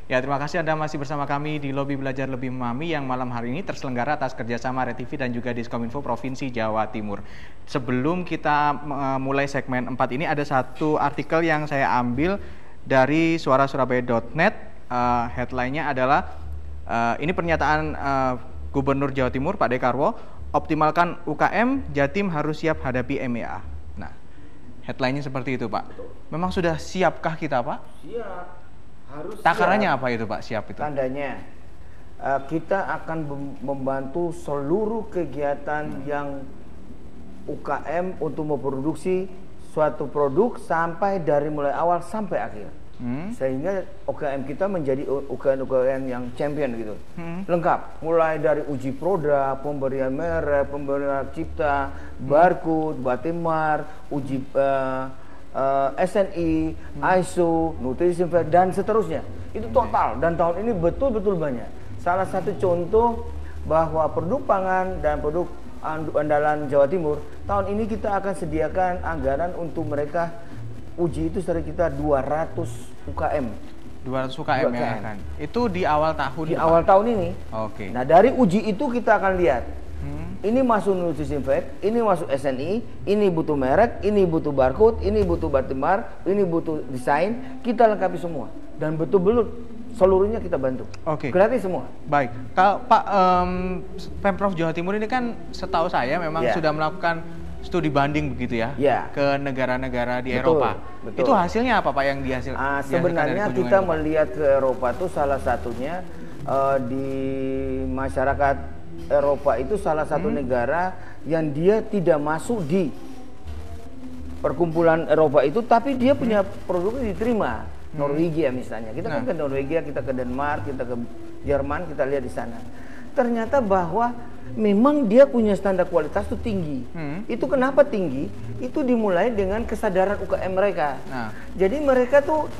Ya, terima kasih Anda masih bersama kami di Lobi Belajar Lebih Memahami yang malam hari ini terselenggara atas kerjasama RTV dan juga Diskominfo Provinsi Jawa Timur. Sebelum kita mulai segmen 4 ini, ada satu artikel yang saya ambil dari suarasurabaya.net. Headline-nya adalah, ini pernyataan Gubernur Jawa Timur Pak Dekarwo, optimalkan UKM, Jatim harus siap hadapi MEA. Nah, headline-nya seperti itu Pak. Memang sudah siapkah kita Pak? Siap. Harus takarannya siap. Apa itu Pak, siap itu? Tandanya kita akan membantu seluruh kegiatan yang UKM untuk memproduksi suatu produk sampai dari mulai awal sampai akhir. Sehingga UKM kita menjadi UKM yang champion gitu. Lengkap, mulai dari uji produk, pemberian merek, pemberian cipta, barcode, batemar, uji SNI, ISO, nutrisi dan seterusnya. Itu total, dan tahun ini betul-betul banyak. Salah satu contoh bahwa produk pangan dan produk andalan Jawa Timur, tahun ini kita akan sediakan anggaran untuk mereka uji itu sekitar 200 UKM. 200 UKM ya kan. Itu di awal tahun. Di awal tahun ini. Oke. Nah, dari uji itu kita akan lihat. Ini masuk nutrisinfek, ini masuk SNI, ini butuh merek, ini butuh barcode, ini butuh batemar, ini butuh desain, kita lengkapi semua. Dan betul-betul seluruhnya kita bantu. Oke. Gratis semua. Baik. Kalau Pak, Pemprov Jawa Timur ini kan setahu saya memang sudah melakukan studi banding begitu ya, ke negara-negara di Eropa. Betul. Itu hasilnya apa Pak yang dihasilkan? Sebenarnya kita melihat ke Eropa itu salah satunya di masyarakat Eropa itu salah satu negara yang dia tidak masuk di perkumpulan Eropa itu, tapi dia punya produknya diterima. Norwegia misalnya, kita kan ke Norwegia, kita ke Denmark, kita ke Jerman, kita lihat di sana. Ternyata bahwa memang dia punya standar kualitas itu tinggi. Itu kenapa tinggi? Itu dimulai dengan kesadaran UKM mereka. Jadi mereka tuh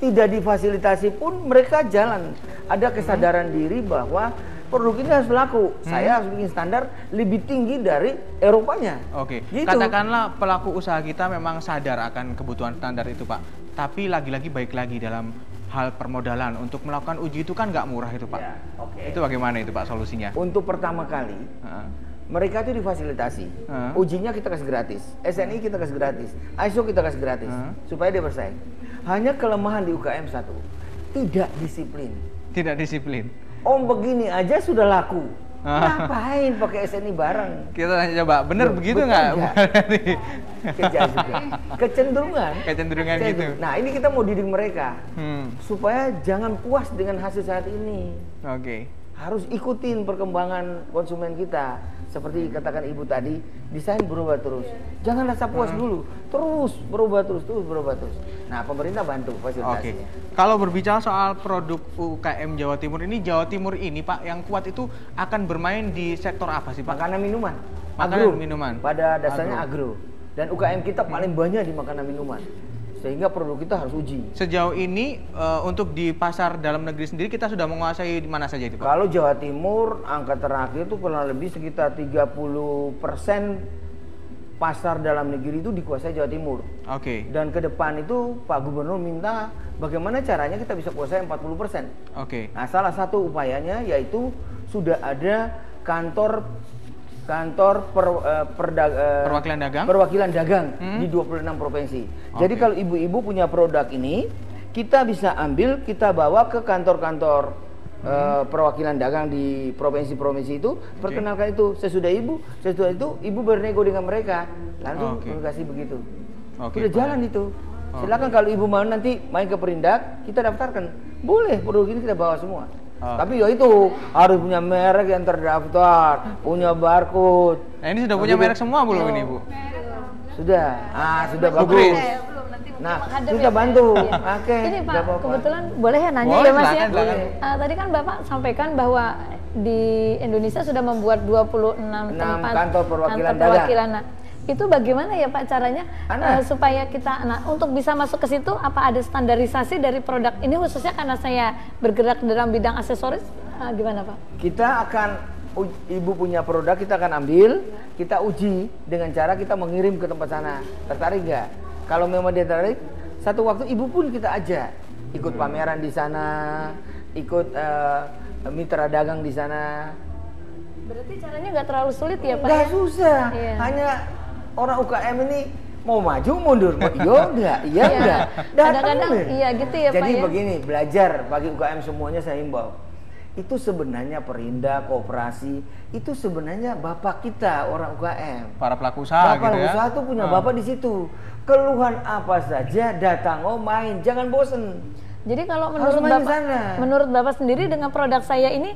tidak difasilitasi pun mereka jalan. Ada kesadaran diri bahwa produk ini harus laku. Saya harus bikin standar lebih tinggi dari Eropanya. Oke. Gitu. Katakanlah pelaku usaha kita memang sadar akan kebutuhan standar itu Pak. Tapi lagi-lagi baik lagi dalam hal permodalan untuk melakukan uji itu kan nggak murah itu Pak. Ya, Itu bagaimana itu Pak solusinya? Untuk pertama kali mereka itu difasilitasi. Ujinya kita kasih gratis, SNI kita kasih gratis, ISO kita kasih gratis, supaya dia bersaing. Hanya kelemahan di UKM satu, tidak disiplin. Tidak disiplin. Om begini aja sudah laku, ngapain pakai SNI bareng? Kita tanya coba, bener begitu nggak? Kecenderungan gitu. Nah, ini kita mau didik mereka supaya jangan puas dengan hasil saat ini. Oke. Harus ikutin perkembangan konsumen kita. Seperti katakan Ibu tadi, desain berubah terus. Jangan rasa puas dulu, terus berubah terus. Nah, pemerintah bantu fasilitasinya. Kalau berbicara soal produk UKM Jawa Timur ini Pak yang kuat itu akan bermain di sektor apa sih Pak? Makanan minuman. Minuman. Pada dasarnya agro. Dan UKM kita paling banyak di makanan minuman. Sehingga produk kita harus uji. Sejauh ini untuk di pasar dalam negeri sendiri kita sudah menguasai di mana saja itu Pak? Kalau Jawa Timur angka terakhir itu kurang lebih sekitar 30% pasar dalam negeri itu dikuasai Jawa Timur. Oke. Dan ke depan itu Pak Gubernur minta bagaimana caranya kita bisa kuasai 40%. Oke. Nah, salah satu upayanya yaitu sudah ada perwakilan dagang di 26 provinsi. Jadi kalau ibu-ibu punya produk ini, kita bisa ambil, kita bawa ke kantor-kantor perwakilan dagang di provinsi-provinsi itu, perkenalkan itu. Sesudah itu ibu bernego dengan mereka, lalu komunikasi begitu. Sudah jalan itu. Silakan kalau ibu mau nanti main ke Perindak, kita daftarkan. Boleh, produk ini kita bawa semua. Tapi ya itu harus punya merek yang terdaftar, punya barcode. Nah, ini sudah punya merek semua belum ini Bu? Sudah. Sudah bagus. Nah, kita bantu. Oke. Ini Pak, kebetulan boleh ya nanya ya Mas ya? Tadi kan Bapak sampaikan bahwa di Indonesia sudah membuat 26 tempat kantor perwakilan dagang. Nah, itu bagaimana ya Pak caranya supaya kita untuk bisa masuk ke situ, apa ada standarisasi dari produk ini, khususnya karena saya bergerak dalam bidang aksesoris, gimana Pak? Kita akan, ibu punya produk, kita akan ambil, kita uji dengan cara kita mengirim ke tempat sana. Tertarik nggak? Kalau memang dia tertarik, satu waktu ibu pun kita ajak ikut pameran di sana, ikut mitra dagang di sana. Berarti caranya nggak terlalu sulit ya Pak? Nggak ya? susah, Iya. hanya orang UKM ini mau maju mundur, mau iya enggak, iya enggak. Kadang-kadang iya gitu ya Pak Jadi ya. begini, belajar bagi UKM semuanya saya himbau. Itu sebenarnya Perinda, koperasi, itu sebenarnya bapak kita orang UKM. Para pelaku usaha Bapak gitu ya. usaha tuh punya bapak di situ. Keluhan apa saja datang, oh main, jangan bosen. Jadi kalau Harus menurut main Bapak, sana. menurut Bapak sendiri dengan produk saya ini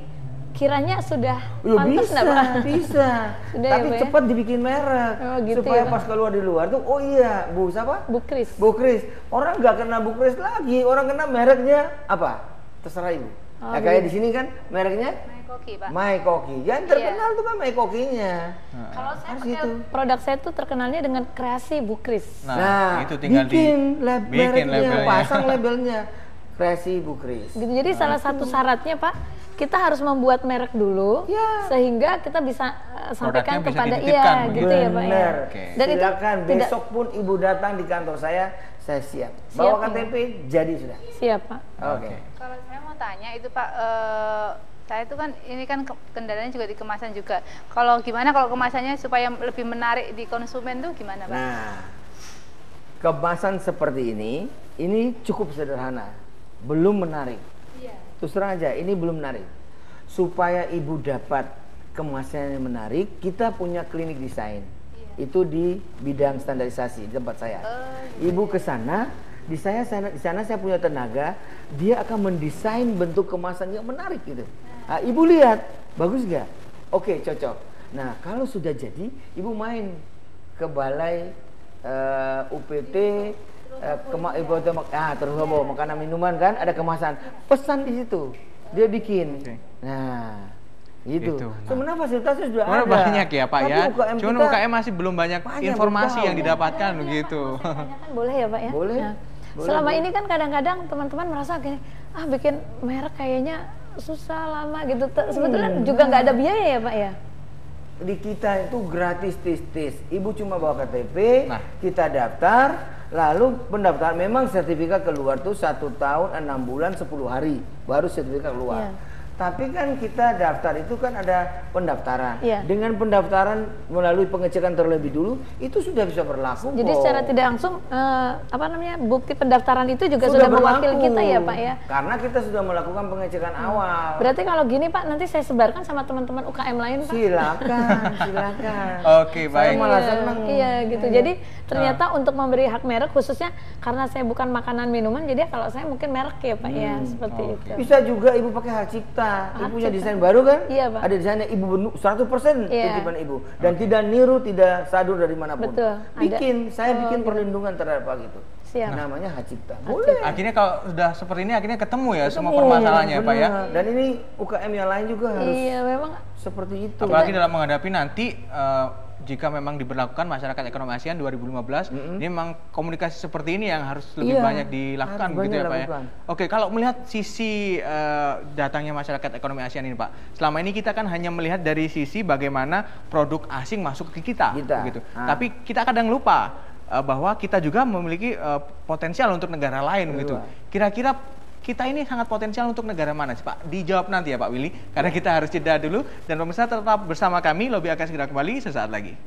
kiranya sudah Ya pantas bisa, nggak, Pak? bisa. Sudah Tapi ya, Pak, ya? cepat dibikin merek. Oh, gitu supaya ya, Pak. pas keluar di luar tuh, oh iya, Bu siapa? Bu Kris. Bu Kris. Orang nggak kena Bu Kris lagi, orang kena mereknya apa? Terserah Ibu. Oh, Ya, kayak gitu. di sini kan mereknya Koki, Pak. My Koki. Yang terkenal tuh kan My Kokinya. Kalau saya Harus pakai gitu. produk saya tuh terkenalnya dengan kreasi Bu Kris. Nah, itu tinggal bikin bikin mereknya, pasang labelnya. Kreasi Bu Kris. Gitu. Jadi salah satu syaratnya Pak, kita harus membuat merek dulu, Ya. sehingga kita bisa sampaikan Produknya bisa kepada dititipkan, gitu ya Pak ya. Bener. Oke. Dan itu Silakan tidak besok pun Ibu datang di kantor saya siap. Siap, Bawa ya. KTP, jadi sudah. siap Pak. Oke. Kalau saya mau tanya itu Pak, saya itu kan ini kan kendalanya juga di kemasan juga. Kalau gimana kalau kemasannya supaya lebih menarik di konsumen tuh gimana Pak? Nah, kemasan seperti ini cukup sederhana, belum menarik. Terus terang aja, ini belum menarik. Supaya Ibu dapat kemasan yang menarik, kita punya klinik desain. Itu di bidang standarisasi di tempat saya. Ibu ke sana, di sana saya punya tenaga, dia akan mendesain bentuk kemasan yang menarik gitu. Nah, Ibu lihat, bagus gak? Oke, cocok. Nah, kalau sudah jadi, Ibu main ke balai UPT, terus bawa makanan minuman kan, ada kemasan, pesan di situ, dia bikin. Oke. Nah, gitu. Itu. Nah. Sebenarnya fasilitasnya sudah Sebenarnya ada. banyak ya Pak Tapi ya. UKM Cuman kita UKM masih belum banyak informasi belum yang tahu. didapatkan begitu. Tanyakan boleh ya Pak ya? Boleh. Nah, Boleh, selama boleh. ini kan kadang-kadang teman-teman merasa gini, bikin merek kayaknya susah, lama gitu. Sebetulnya juga nggak ada biaya ya Pak ya? Di kita itu gratis tis. Ibu cuma bawa KTP, Nah. kita daftar, lalu pendaftaran memang sertifikat keluar tuh 1 tahun 6 bulan 10 hari baru sertifikat keluar. Iya. Tapi kan kita daftar itu kan ada pendaftaran. Iya. Dengan pendaftaran melalui pengecekan terlebih dulu itu sudah bisa berlaku. Jadi kok. secara tidak langsung bukti pendaftaran itu juga sudah mewakili berlaku. kita ya Pak ya? Karena kita sudah melakukan pengecekan awal. Berarti kalau gini Pak, nanti saya sebarkan sama teman-teman UKM lain Pak? Silakan. Oke, Saya baik. malah Iya, seneng. iya gitu. Jadi ternyata untuk memberi hak merek khususnya karena saya bukan makanan minuman, jadi kalau saya mungkin merek ya Pak ya, seperti itu. Bisa juga Ibu pakai hak cipta. Ibu Hak punya cipta. desain baru kan? Iya, Pak. Ada desainnya Ibu 100% Iya. titipan Ibu. Dan tidak niru, tidak sadur dari manapun. Betul, ada. Saya Oh, bikin gitu. perlindungan terhadap hak itu. Siap. Namanya hak cipta. Boleh. Akhirnya kalau sudah seperti ini akhirnya ketemu ya semua Ketemu, permasalahannya Pak ya. benar. Dan ini UKM yang lain juga harus Iya, memang seperti itu. Apalagi dalam menghadapi nanti jika memang diberlakukan masyarakat ekonomi ASEAN 2015, ini memang komunikasi seperti ini yang harus lebih Iya, banyak dilakukan harus gitu ya banyak Pak ya. dilakukan. Oke, kalau melihat sisi datangnya masyarakat ekonomi ASEAN ini Pak, selama ini kita kan hanya melihat dari sisi bagaimana produk asing masuk ke kita. Gitu. Tapi kita kadang lupa bahwa kita juga memiliki potensial untuk negara lain gitu. Kira-kira kita ini sangat potensial untuk negara mana sih Pak? Dijawab nanti ya Pak Willy, karena kita harus jeda dulu. Dan pemirsa tetap bersama kami, Lobby akan segera kembali sesaat lagi.